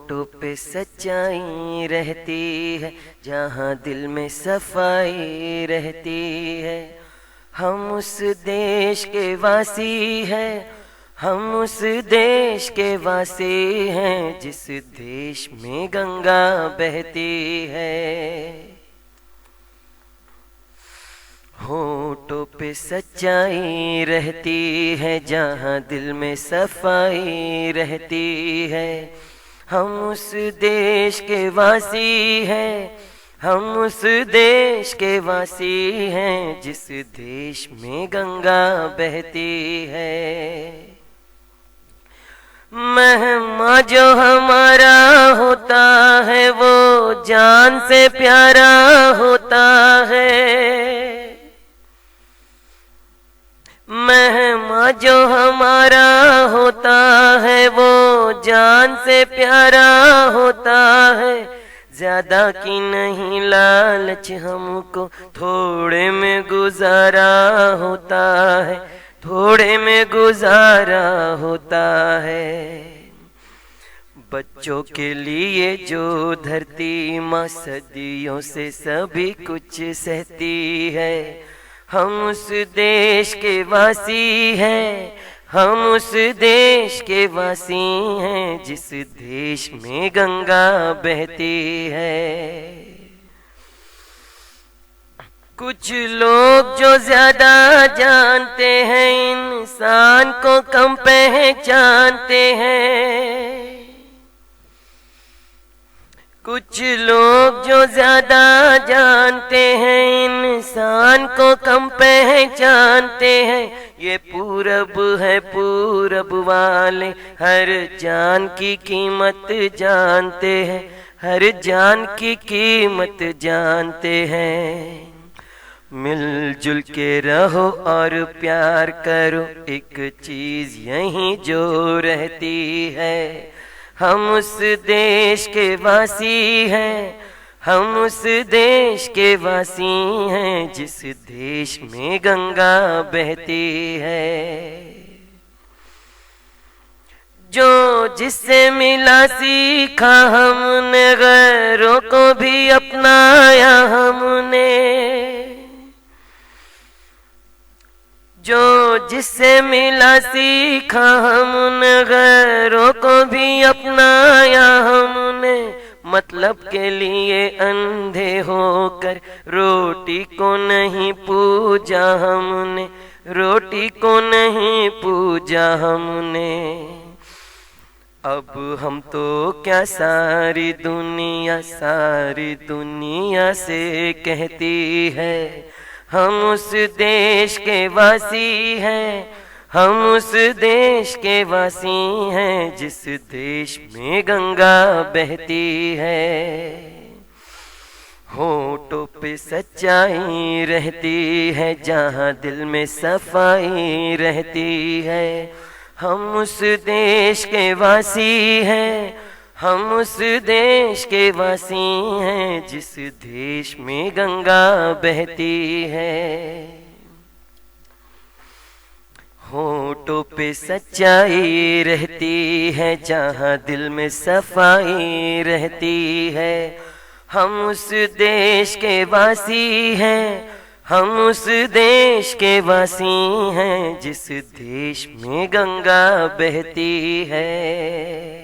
होठों पे सच्चाई रहती है, जहाँ दिल में सफाई रहती है। हम उस देश के वासी हैं, हम उस देश के वासी हैं, जिस देश में गंगा बहती है। होठों पे सच्चाई रहती है, जहाँ दिल में सफाई रहती है। हम उस देश के वासी हैं, हम उस देश के वासी हैं, जिस देश में गंगा बहती है। मेहमान जो हमारा होता है, वो जान से प्यारा होता है। मेहमान जो हमारा होता है, वो जान से प्यारा होता है। ज्यादा की नहीं लालच हमको, थोड़े में गुजारा होता है, थोड़े में गुजारा होता है। बच्चों के लिए जो धरती माँ सदियों से सभी कुछ सहती है। हम उस देश के वासी हैं, हम उस देश के वासी हैं, जिस देश में गंगा बहती है। कुछ लोग जो ज्यादा जानते हैं, इंसान को कम पहचानते हैं। कुछ लोग जो ज्यादा जानते हैं, इंसान को कम पहचानते हैं। ये पूरब है, पूरब वाले हर जान की कीमत जानते हैं, हर जान की कीमत जानते हैं। मिलजुल के रहो और प्यार करो, एक चीज यहीं जो रहती है। हम उस देश के वासी हैं, हम उस देश के वासी हैं, जिस देश में गंगा बहती है। जो जिससे मिला सीखा हमने, गैरों को भी अपनाया हमने। जो जिससे मिला सीखा हमने, गैरों को भी अपनाया हमने। मतलब के लिए अंधे होकर रोटी को नहीं पूजा हमने, रोटी को नहीं पूजा हमने। अब हम तो क्या सारी दुनिया से कहती है। हम उस देश के वासी हैं, हम उस देश के वासी हैं, जिस देश में गंगा बहती है। होठों पे सच्चाई रहती है, जहाँ दिल में सफाई रहती है। हम उस देश के वासी हैं, हम उस देश के वासी हैं, जिस देश में गंगा बहती है। होठों पे सच्चाई रहती है, जहाँ दिल में सफाई रहती है। हम उस देश के वासी हैं, हम उस देश के वासी हैं, जिस देश में गंगा बहती है।